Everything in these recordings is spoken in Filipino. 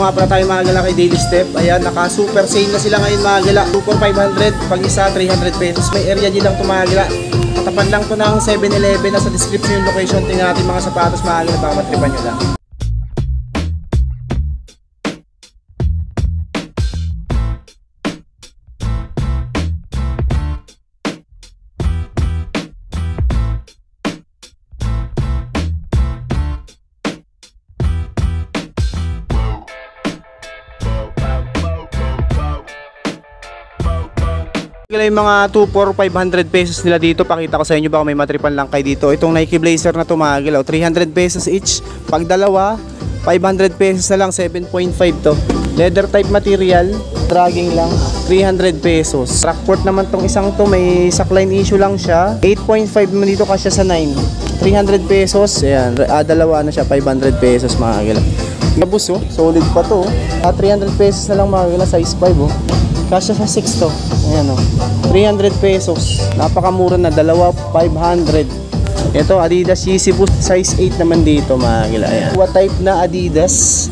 nga pala tayo mga gala kay Daily Step. Ayan, naka super sale na sila ngayon mga gala. 2,500 pag isa 300 pesos. May area din lang ito mga gala. Katapan lang to ng 7-Eleven. Nasa description yung location. Tingnan natin mga sapatos mga gala. Baka matripan nyo lang. Yung mga 2,400 500 pesos nila dito. Pakita ko sa inyo baka may matripan lang kayo dito. Itong Nike Blazer na tumagil 300 pesos each. Pag dalawa 500 pesos na lang. 7.5 to. Leather type material, dragging lang 300 pesos. Rockport naman tong isang to, may sackline issue lang siya. 8.5 naman dito kasya sa 9. 300 pesos. Ayan, dalawa na siya 500 pesos mga gila. Gabus solid pa to. 300 pesos na lang mga gila, size 5 Kasya sa 6 to. Ayan 300 pesos. Napakamura na. Dalawa 500. Ito Adidas Yeezy Boost. Size 8 naman dito mga gila. Ayan. What type na Adidas?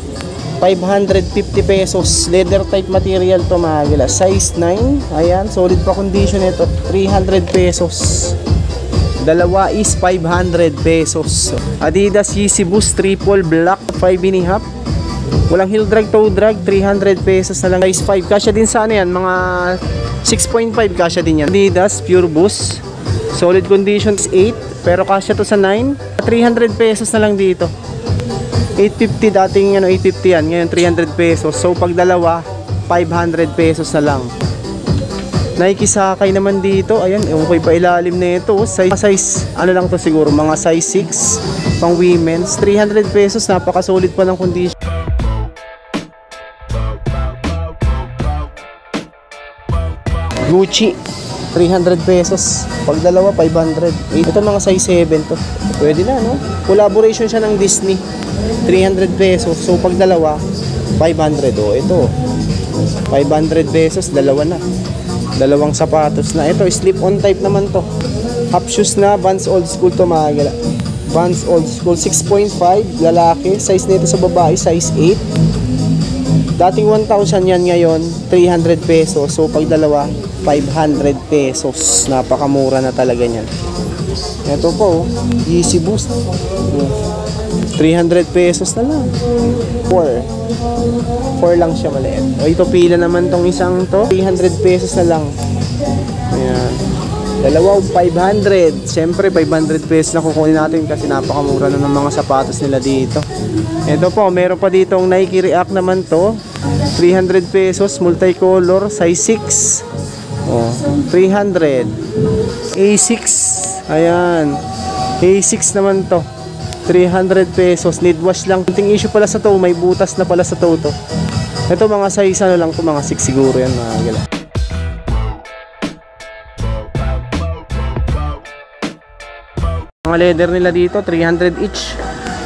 550 pesos. Leather type material to mga gila. Size 9. Ayan. Solid pa condition ito. 300 pesos. Dalawa is 500 pesos. Adidas Yeezy Boost Triple Black 5.5. Walang heel drag, toe drag, 300 pesos na lang. Size 5, kasya din sa ano yan, mga 6.5 kasya din yan. Adidas Pure Boost, solid condition is 8, pero kasya to sa 9. 300 pesos na lang dito. 850 dating ano, 850 yan, ngayon 300 pesos. So pag dalawa, 500 pesos na lang. Nike Sakay naman dito, ayan, okay pa ilalim na ito. Size, ano lang to siguro, mga size 6, pang women's. 300 pesos, napaka-solid pa ng condition. Gucci 300 pesos. Pag dalawa 500. Ito mga size 7 to. Pwede na no? Collaboration siya ng Disney. 300 pesos. So pag dalawa 500 ito. 500 pesos dalawa na. Dalawang sapatos na. Ito slip on type naman to. Half shoes na, Vans Old School to mga gala. Vans Old School 6.5 lalaki. Size nito sa babae size 8. Dating 1,000 yan, ngayon 300 pesos. So pag dalawa 500 pesos. Napakamura na talaga niyan. Ito po Yeezy Boost 300 pesos na lang. 4 lang siya maliit. O ito pila naman tong isang to, 300 pesos na lang. Ayan. Dalawa 500. Siyempre 500 pesos na kukunin natin kasi napakamura na ng mga sapatos nila dito. Ito po, meron pa ditong Nike React naman to. 300 pesos, multicolor, size 6. 300. A6. Ayan. A6 naman to. 300 pesos. Need wash lang. Kunting issue pala sa to. May butas na pala sa to to. Ito mga size ano lang to. Mga 6 siguro yan mga gala. Mga leather nila dito 300 each.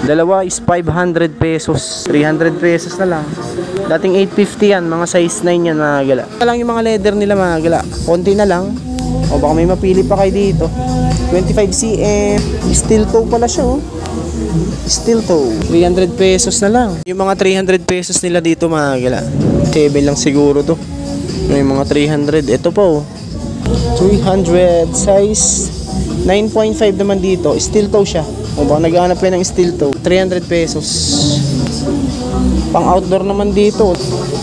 Dalawa is 500 pesos. 300 pesos na lang. Dating 850 yan. Mga size 9 yan mga gala. Ito lang yung mga leather nila mga gala. Konti na lang. O baka may mapili pa kayo dito. 25 cm. Steel toe pala siya Steel toe. 300 pesos na lang. Yung mga 300 pesos nila dito mga gala. 7 lang siguro to. Yung mga 300. Ito po 300 size 9.5 naman dito. Steel toe siya. O baka naghahanap kayo ng steel toe. 300 pesos. Pang outdoor naman dito.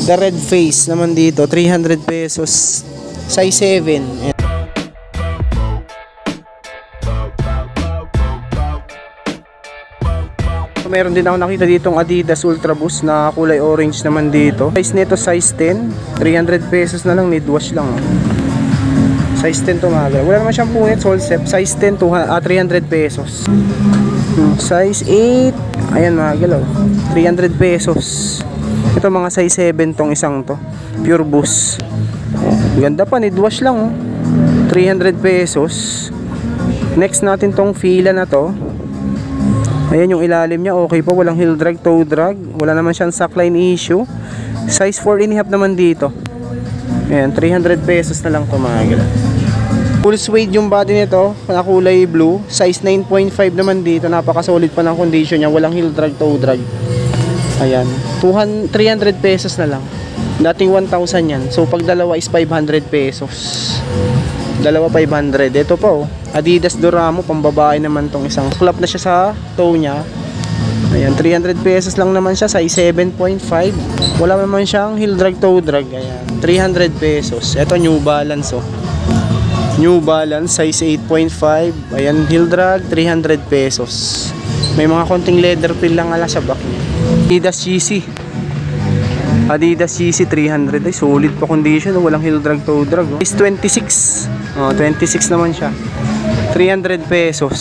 The red face naman dito. 300 pesos. Size 7. Meron din ako nakita ditong Adidas Ultra Boost na kulay orange naman dito. Size nito size 10. 300 pesos na lang. Need wash lang. Size 10 to mga gala. Wala naman siyang punit. Solsep. Size 10 to 300 pesos. Size 8. Ayan mga gala. 300 pesos. Ito mga size 7 tong isang to. Pure Boost. Ganda pa. Need wash lang 300 pesos. Next natin tong fila na to. Ayan yung ilalim niya, okay pa, walang heel drag, toe drag, wala naman siyang sackline issue. Size 4.5 naman dito. Ayan, 300 pesos na lang ito mga gala. Full suede yung body nito, na kulay blue. Size 9.5 naman dito, napaka solid pa ng condition niya, walang heel drag, toe drag. Ayan, 300 pesos na lang. Dating 1,000 yan. So pag dalawa is 500 pesos. Dalawa 500. Ito pa oh, Adidas Doramo, pambabae naman tong isang. Flap na siya sa toe niya. Ayan, 300 pesos lang naman siya, size 7.5. Wala naman siyang heel drag, toe drag. Ayan, 300 pesos. Ito New Balance oh. New Balance, size 8.5. Ayan, heel drag, 300 pesos. May mga konting leather feel lang ala sa back niya. Adidas Yeezy. Adidas Yeezy 300. Ay, solid pa condition. Walang heel drag, toe drag. Oh. Is 26. Oh, 26 naman siya. 300 pesos.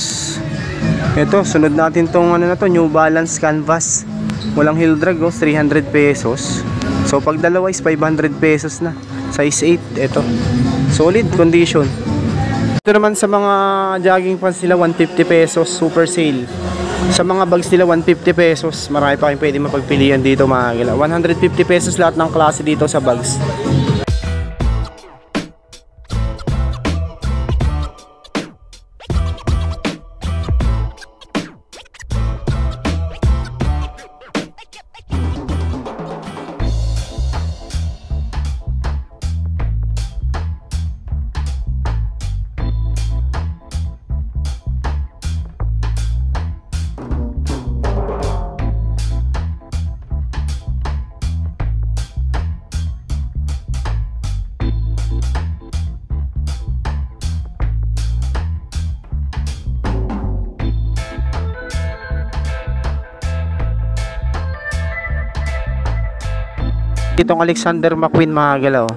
Ito, sunod natin tong ano na to, New Balance Canvas. Walang heel drag, oh, 300 pesos. So pag dalawa is 500 pesos na. Size 8, ito. Solid condition. Ito naman sa mga jogging pants nila, 150 pesos, super sale. Sa mga bags nila, 150 pesos. Marami pa kayong pwede mapagpilian dito mga gila. 150 pesos lahat ng klase dito sa bags. Itong Alexander McQueen mga galaw,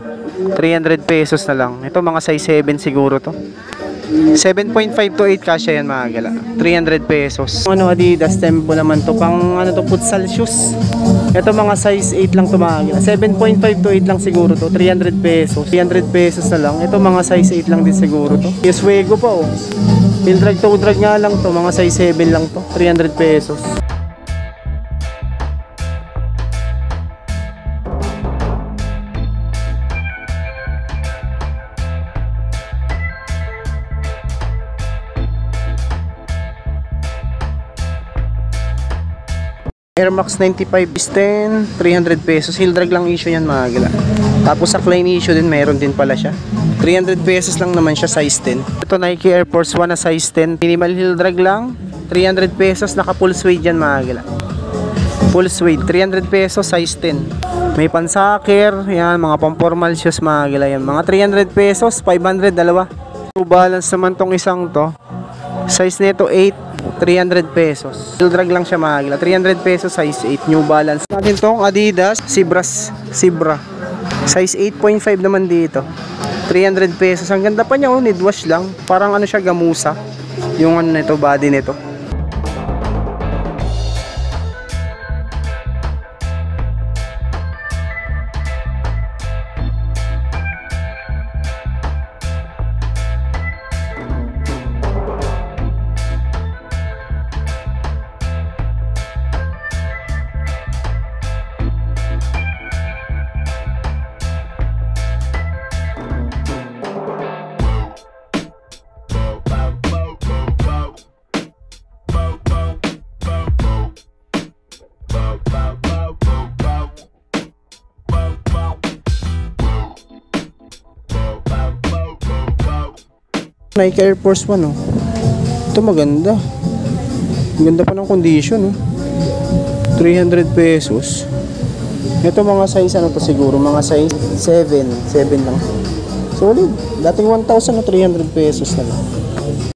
300 pesos na lang. Ito mga size 7 siguro to. 7.5 to 8 kasya yan mga gala. 300 pesos. Ano Adidas Tempo naman to, pang ano to, futsal shoes. Ito mga size 8 lang to mga gala. 7.5 to 8 lang siguro to. 300 pesos. 300 pesos na lang. Ito mga size 8 lang din siguro to. Yeswego pa oh. Heel drag, toe drag nga lang to. Mga size 7 lang to. 300 pesos. Air Max 95 is 10, 300 pesos. Heel drag lang issue yan mga gila. Tapos sa clean issue din, meron din pala siya. 300 pesos lang naman siya, size 10. Ito Nike Air Force 1 na size 10. Minimal heel drag lang, 300 pesos. Naka full suede yan mga gila. Full suede, 300 pesos, size 10. May pansakir, yan, mga pang-formal shoes mga gila yan. Mga 300 pesos, 500, dalawa. New Balance naman tong isang to. Size nito 8. 300 pesos. Heel drag lang siya mga gila. 300 pesos, size 8. New Balance. Natin tong Adidas Zebra. Size 8.5 naman dito. 300 pesos. Ang ganda pa niya oh, need wash lang. Parang ano siya, gamusa. Yung ano nito, body nito. Nike Air Force 1 oh. Ito maganda. Maganda pa ng condition oh. 300 pesos. Ito mga size ano to siguro, mga size 7 lang. Solid. Dating 1,000 na 300 pesos na lang.